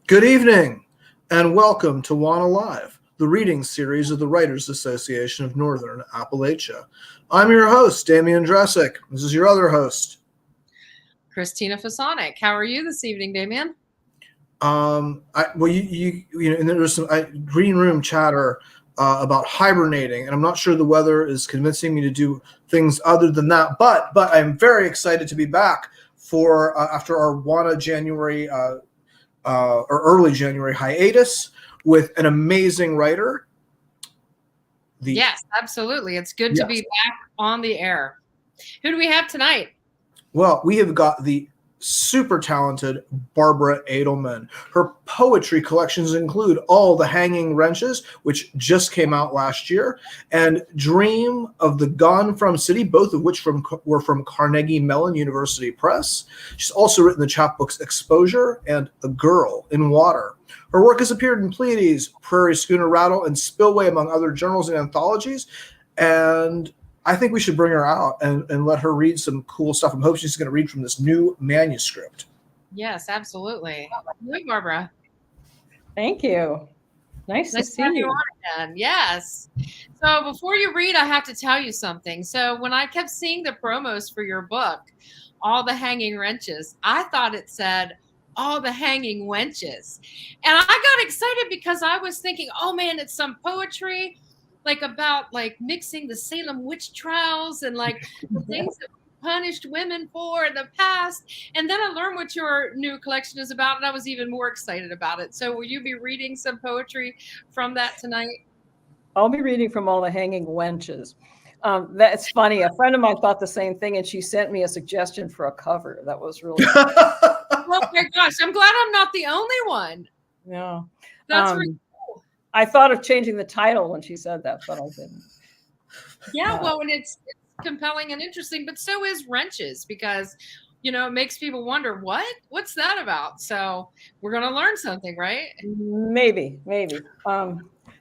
Good evening, and welcome to WANA Live, the reading series of the Writers Association of Northern Appalachia. I'm your host, Damian Dresick. This is your other host, Christina Fasonic. How are you this evening, Damian? And there was some green room chatter about hibernating, and I'm not sure the weather is convincing me to do things other than that. But I'm very excited to be back for after our WANA January or early January hiatus with an amazing writer. Yes, absolutely. It's good to be back on the air. Who do we have tonight? Well, we have got the super talented Barbara Edelman. Her poetry collections include All the Hanging Wrenches, which just came out last year, and Dream of the Gone From City, both of which were from Carnegie Mellon University Press. She's also written the chapbooks Exposure and A Girl in Water. Her work has appeared in Pleiades, Prairie Schooner, Rattle, and Spillway, among other journals and anthologies. And I think we should bring her out and let her read some cool stuff. I'm hoping she's going to read from this new manuscript. Yes, absolutely. Hey, Barbara. Thank you. Nice to see you on again. Yes. So before you read, I have to tell you something. So when I kept seeing the promos for your book, All the Hanging Wrenches, I thought it said All the Hanging Wenches. And I got excited because I was thinking, oh man, it's some poetry about mixing the Salem witch trials and the things that we punished women for in the past. And then I learned what your new collection is about, and I was even more excited about it. So will you be reading some poetry from that tonight? I'll be reading from All the Hanging Wenches. That's funny. A friend of mine thought the same thing, and she sent me a suggestion for a cover. That was really Oh my gosh, I'm glad I'm not the only one. Yeah. That's really cool. I thought of changing the title when she said that, but I didn't. Yeah, well, and it's compelling and interesting, but so is Wrenches, because it makes people wonder what's that about. So we're going to learn something, right? Maybe.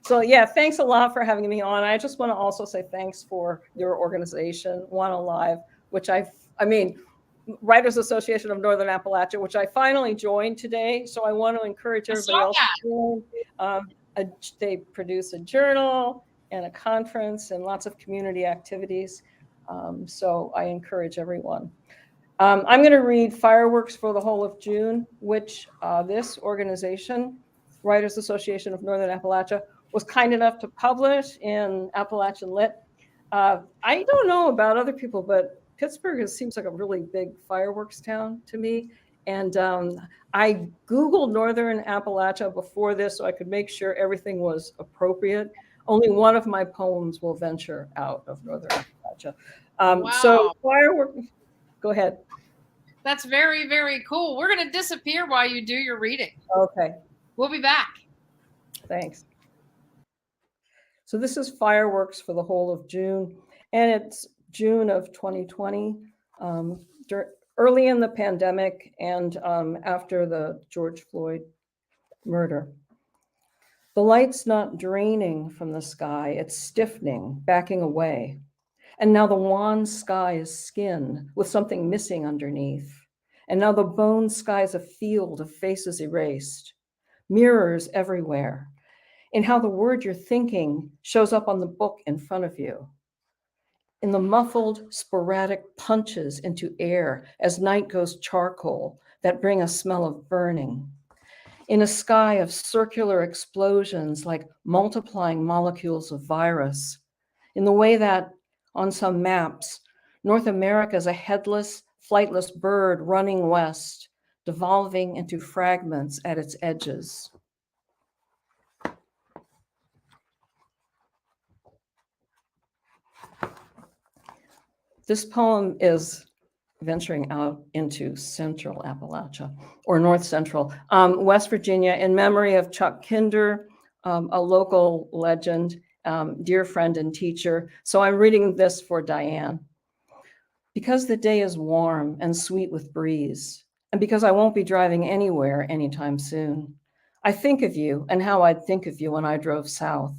So yeah, thanks a lot for having me on. I just want to also say thanks for your organization, WANA Live, which Writers Association of Northern Appalachia, which I finally joined today. So I want to encourage everybody else to join. They produce a journal and a conference and lots of community activities. So I encourage everyone. I'm going to read Fireworks for the Whole of June, which this organization, Writers Association of Northern Appalachia, was kind enough to publish in Appalachian Lit. I don't know about other people, but Pittsburgh seems like a really big fireworks town to me. And I Googled Northern Appalachia before this so I could make sure everything was appropriate. Only one of my poems will venture out of Northern Appalachia. Wow. So fireworks, go ahead. That's very, very cool. We're going to disappear while you do your reading. Okay. We'll be back. Thanks. So this is Fireworks for the Whole of June, and it's June of 2020, early in the pandemic and after the George Floyd murder. The light's not draining from the sky, it's stiffening, backing away. And now the wan sky is skin with something missing underneath. And now the bone sky's a field of faces erased, mirrors everywhere, in how the word you're thinking shows up on the book in front of you, in the muffled, sporadic punches into air as night goes charcoal that bring a smell of burning, in a sky of circular explosions like multiplying molecules of virus, in the way that, on some maps, North America is a headless, flightless bird running west, devolving into fragments at its edges. This poem is venturing out into central Appalachia, or North Central, West Virginia, in memory of Chuck Kinder, a local legend, dear friend and teacher. So I'm reading this for Diane. Because the day is warm and sweet with breeze, and because I won't be driving anywhere anytime soon, I think of you and how I'd think of you when I drove south.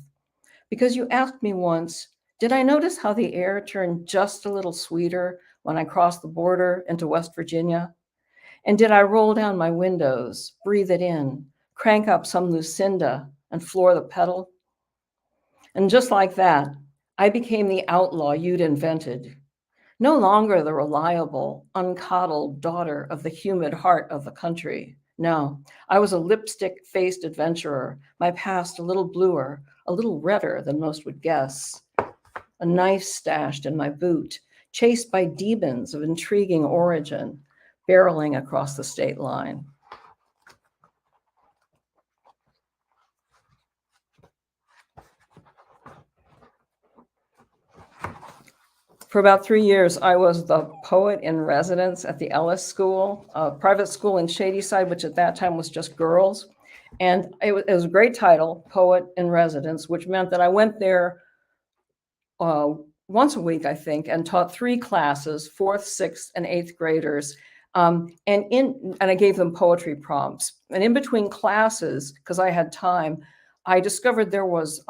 Because you asked me once, did I notice how the air turned just a little sweeter when I crossed the border into West Virginia? And did I roll down my windows, breathe it in, crank up some Lucinda and floor the pedal. And just like that, I became the outlaw you'd invented. No longer the reliable, uncoddled daughter of the humid heart of the country. No, I was a lipstick-faced adventurer, my past a little bluer, a little redder than most would guess. A knife stashed in my boot, chased by demons of intriguing origin, barreling across the state line. For about 3 years, I was the poet in residence at the Ellis School, a private school in Shadyside, which at that time was just girls. And it was a great title, Poet in Residence, which meant that I went there once a week, I think, and taught 3 classes, 4th, 6th, and 8th graders. And I gave them poetry prompts. And in between classes, because I had time, I discovered there was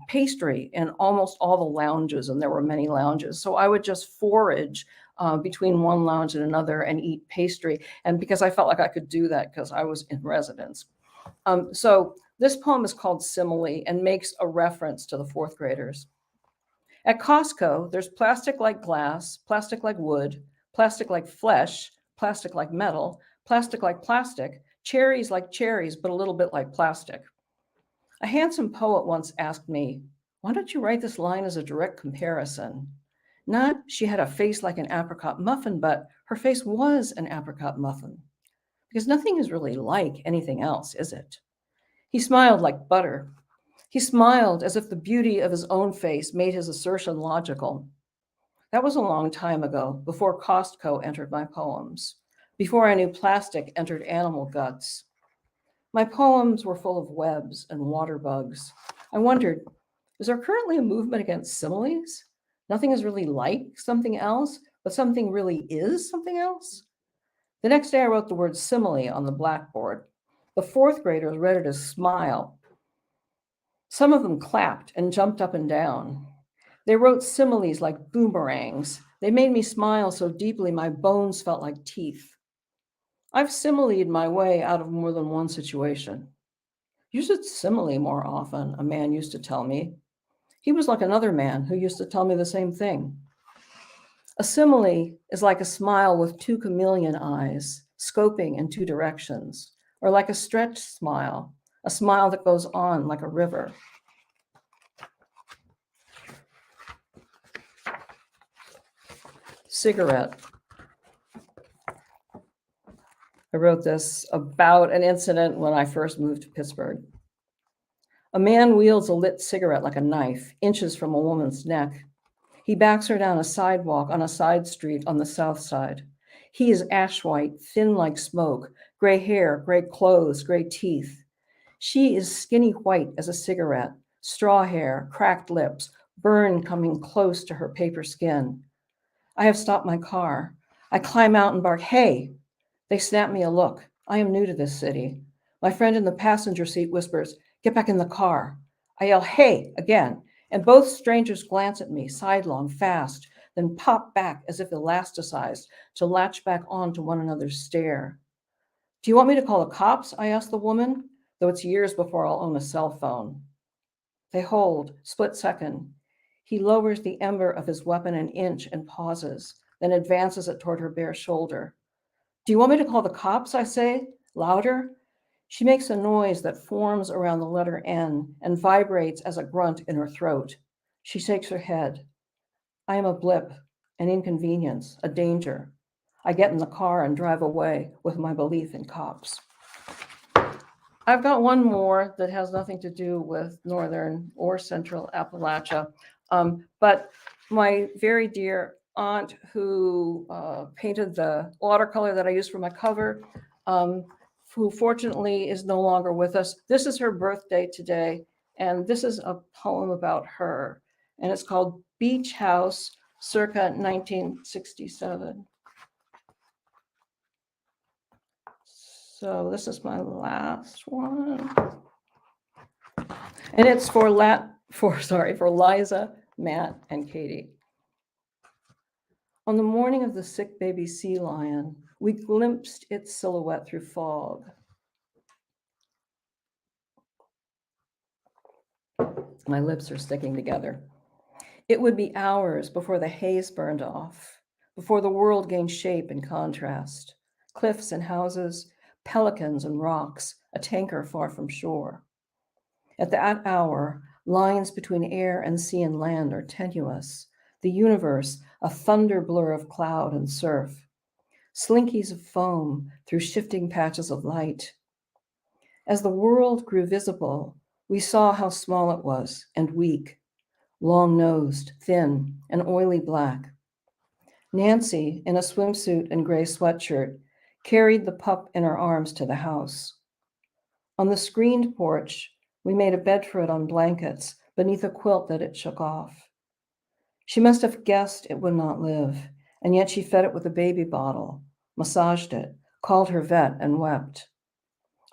pastry in almost all the lounges, and there were many lounges. So I would just forage between one lounge and another and eat pastry. And because I felt like I could do that because I was in residence. So this poem is called Simile and makes a reference to the 4th graders. At Costco, there's plastic like glass, plastic like wood, plastic like flesh, plastic like metal, plastic like plastic, cherries like cherries, but a little bit like plastic. A handsome poet once asked me, why don't you write this line as a direct comparison? Not she had a face like an apricot muffin, but her face was an apricot muffin. Because nothing is really like anything else, is it? He smiled like butter. He smiled as if the beauty of his own face made his assertion logical. That was a long time ago, before Costco entered my poems, before I knew plastic entered animal guts. My poems were full of webs and water bugs. I wondered, is there currently a movement against similes? Nothing is really like something else, but something really is something else? The next day I wrote the word simile on the blackboard. The 4th graders read it as smile. Some of them clapped and jumped up and down. They wrote similes like boomerangs. They made me smile so deeply my bones felt like teeth. I've similed my way out of more than one situation. You should simile more often, a man used to tell me. He was like another man who used to tell me the same thing. A simile is like a smile with 2 chameleon eyes, scoping in 2 directions, or like a stretched smile, a smile that goes on like a river. Cigarette. I wrote this about an incident when I first moved to Pittsburgh. A man wields a lit cigarette like a knife, inches from a woman's neck. He backs her down a sidewalk on a side street on the south side. He is ash white, thin like smoke, gray hair, gray clothes, gray teeth. She is skinny white as a cigarette, straw hair, cracked lips, burn coming close to her paper skin. I have stopped my car. I climb out and bark, hey! They snap me a look. I am new to this city. My friend in the passenger seat whispers, get back in the car. I yell, hey, again, and both strangers glance at me, sidelong, fast, then pop back as if elasticized to latch back onto one another's stare. Do you want me to call the cops? I ask the woman, though it's years before I'll own a cell phone. They hold, split second. He lowers the ember of his weapon an inch and pauses, then advances it toward her bare shoulder. Do you want me to call the cops? I say, louder. She makes a noise that forms around the letter N and vibrates as a grunt in her throat. She shakes her head. I am a blip, an inconvenience, a danger. I get in the car and drive away with my belief in cops. I've got one more that has nothing to do with Northern or Central Appalachia, but my very dear aunt who painted the watercolor that I used for my cover, who fortunately is no longer with us. This is her birthday today, and this is a poem about her, and it's called Beach House, circa 1967. So this is my last one, and it's for Liza, Matt, and Katie. On the morning of the sick baby sea lion, we glimpsed its silhouette through fog. My lips are sticking together. It would be hours before the haze burned off, before the world gained shape and contrast. Cliffs and houses, pelicans and rocks, a tanker far from shore. At that hour, lines between air and sea and land are tenuous. The universe, a thunder blur of cloud and surf. Slinkies of foam through shifting patches of light. As the world grew visible, we saw how small it was and weak, long-nosed, thin, and oily black. Nancy, in a swimsuit and gray sweatshirt, carried the pup in her arms to the house. On the screened porch, we made a bed for it on blankets beneath a quilt that it shook off. She must have guessed it would not live, and yet she fed it with a baby bottle, massaged it, called her vet, and wept.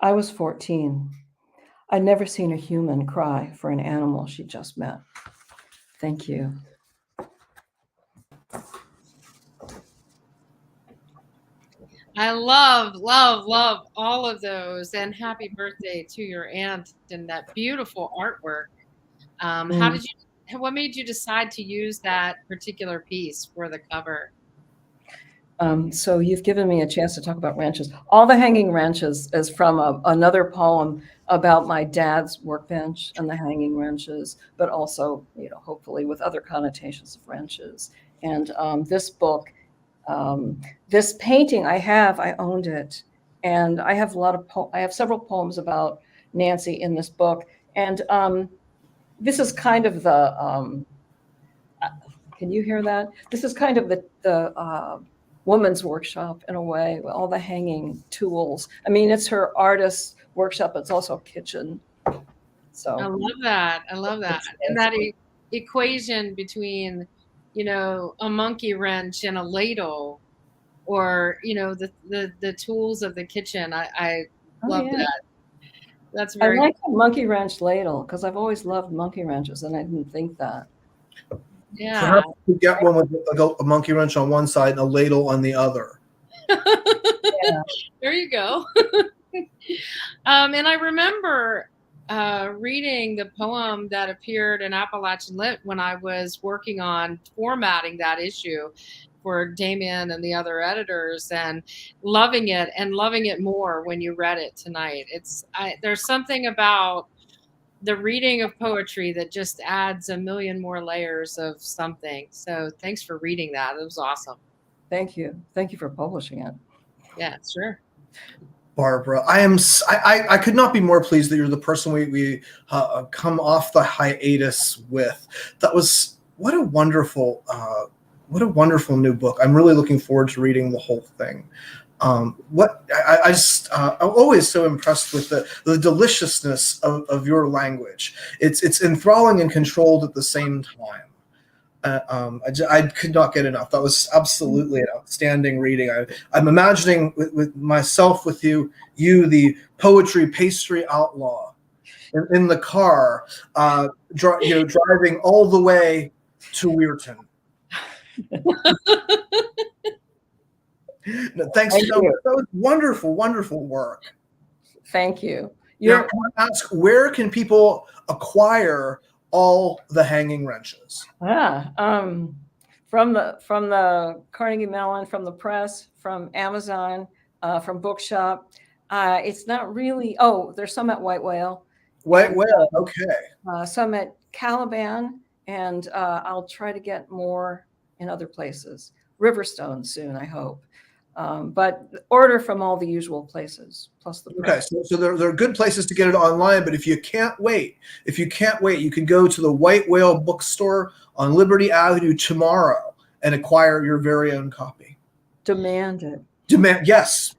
I was 14. I'd never seen a human cry for an animal she just met. Thank you. I love, love, love all of those. And happy birthday to your aunt and that beautiful artwork. What made you decide to use that particular piece for the cover? So you've given me a chance to talk about ranches. All the Hanging Wrenches is from another poem about my dad's workbench and the hanging wrenches, but also, hopefully with other connotations of wrenches. And this book, this painting I owned it, and I have I have several poems about Nancy in this book. And this is kind of the, can you hear that? This is kind of the woman's workshop in a way, with all the hanging tools. I mean, it's her artist's workshop. It's also a kitchen. So I love that. I love that. And that equation between, a monkey wrench and a ladle, or, the tools of the kitchen. I love that. That's very. I like a monkey wrench ladle because I've always loved monkey wrenches, and I didn't think that. Yeah. Perhaps you get one with a monkey wrench on one side and a ladle on the other. Yeah. There you go. And I remember reading the poem that appeared in Appalachian Lit when I was working on formatting that issue for Damien and the other editors, and loving it more when you read it tonight. There's something about the reading of poetry that just adds a million more layers of something. So thanks for reading that. It was awesome. Thank you. Thank you for publishing it. Yeah, sure. Barbara, I could not be more pleased that you're the person we come off the hiatus with. That was what a wonderful new book. I'm really looking forward to reading the whole thing. I'm always so impressed with the deliciousness of your language. It's enthralling and controlled at the same time. I could not get enough. That was absolutely an outstanding reading. I'm imagining with myself with you, the poetry pastry outlaw, in the car, driving all the way to Weirton. No, thanks so much. That was wonderful, wonderful work. Thank you. Now, I want to ask, where can people acquire all the hanging wrenches? From the Carnegie Mellon, from the press, from Amazon, from Bookshop. It's not really. Oh, there's some at White Whale. White Whale, okay. Some at Caliban, and I'll try to get more in other places. Riverstone soon, I hope. But order from all the usual places, plus the press. Okay, so there are good places to get it online, but if you can't wait, you can go to the White Whale bookstore on Liberty Avenue tomorrow and acquire your very own copy. Demand it. Yes.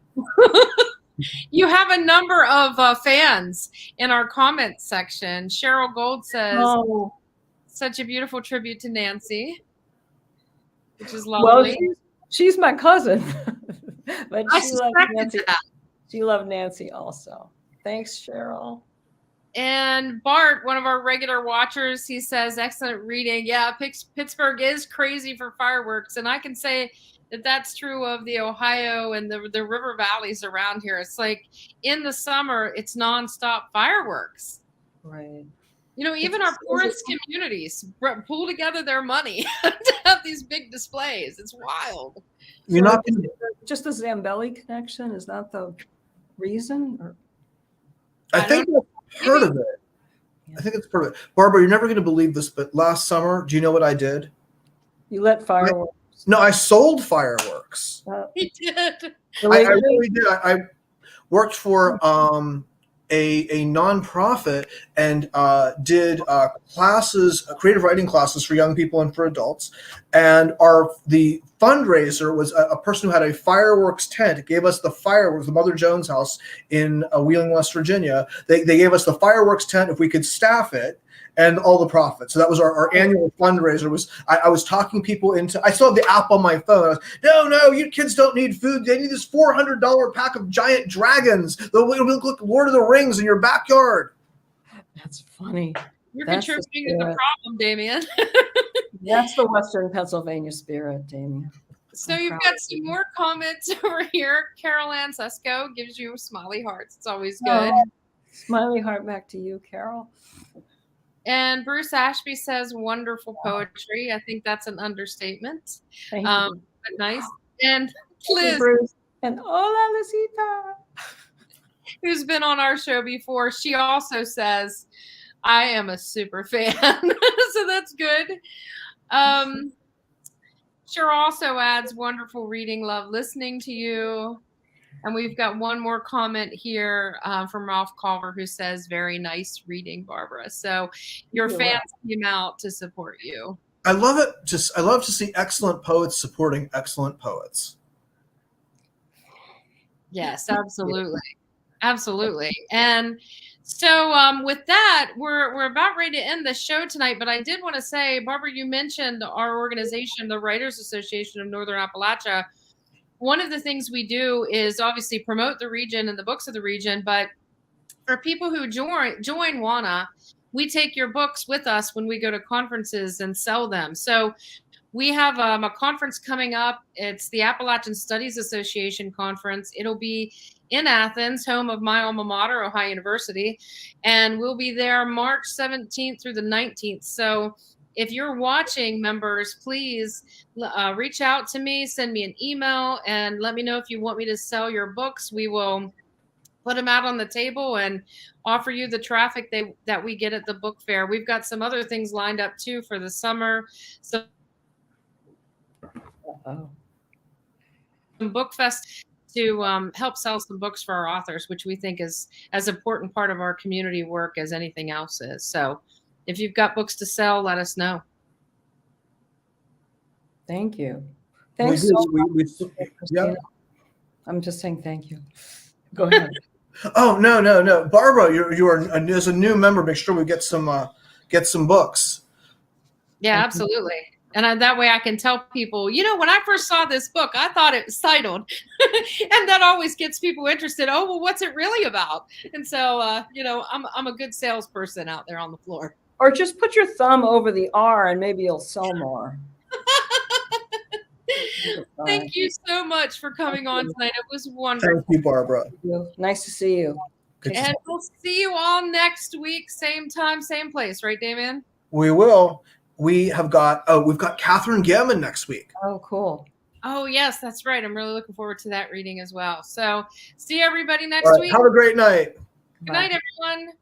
You have a number of fans in our comments section. Cheryl Gold says, "Oh, such a beautiful tribute to Nancy," which is lovely. Well, she's my cousin, but she loved Nancy. She loved Nancy also. Thanks, Cheryl. And Bart, one of our regular watchers, he says, excellent reading. Yeah, Pittsburgh is crazy for fireworks. And I can say that that's true of the Ohio and the river valleys around here. It's like in the summer, it's nonstop fireworks. Right. Even our poorest communities pull together their money to have these big displays. It's wild. You're not just the Zambelli connection. Is that the reason? Or? I think that's part of it. Yeah. I think it's part of it. Barbara, you're never going to believe this, but last summer, do you know what I did? You let fireworks. No, I sold fireworks. He did. I really did. I worked for a nonprofit and did classes, creative writing classes for young people and for adults. And the fundraiser was a person who had a fireworks tent. It gave us the fireworks, the Mother Jones House in Wheeling, West Virginia. They gave us the fireworks tent if we could staff it, and all the profits. So that was our annual fundraiser. I was talking people into, I still have the app on my phone. I was, no, you kids don't need food. They need this $400 pack of giant dragons. They'll look like Lord of the Rings in your backyard. That's funny. You're contributing to the problem, Damien. That's the Western Pennsylvania spirit, Damien. So you've got some more comments over here. Carol Ann Susko gives you smiley hearts. It's always good. Smiley heart back to you, Carol. And Bruce Ashby says wonderful poetry. I think that's an understatement. Thank you. But nice. And Liz, Bruce. And hola, Lisita, who's been on our show before, she also says, I am a super fan. So that's good. Sure also adds wonderful reading, love listening to you. And we've got one more comment here from Ralph Culver, who says, very nice reading, Barbara. So your fans came out to support you. I love it. I love to see excellent poets supporting excellent poets. Yes, absolutely. Absolutely. And so with that, we're about ready to end the show tonight. But I did want to say, Barbara, you mentioned our organization, the Writers Association of Northern Appalachia. One of the things we do is obviously promote the region and the books of the region. But for people who join WANA, we take your books with us when we go to conferences and sell them. So we have a conference coming up. It's the Appalachian Studies Association conference. It'll be in Athens, home of my alma mater, Ohio University. And we'll be there March 17th through the 19th. So if you're watching, members, please reach out to me, send me an email, and let me know if you want me to sell your books. We will put them out on the table and offer you the traffic that we get at the book fair. We've got some other things lined up, too, for the summer. So some book fest to help sell some books for our authors, which we think is as important part of our community work as anything else is. So if you've got books to sell, let us know. Thank you. Thanks so much, Christina. I'm just saying thank you. Go ahead. Oh, no. Barbara, you're as a new member, make sure we get some books. Yeah, absolutely. And that way I can tell people, when I first saw this book, I thought it was titled. And that always gets people interested. Oh, well, what's it really about? And so, I'm a good salesperson out there on the floor. Or just put your thumb over the R and maybe you'll sell more. Thank you so much for coming on tonight. It was wonderful. Thank you, Barbara. Thank you. Nice to see you. And we'll see you all next week, same time, same place, right, Damien? We will. We've got Catherine Gammon next week. Oh, cool. Oh, yes, that's right. I'm really looking forward to that reading as well. So see everybody next week. Have a great night. Good night, everyone.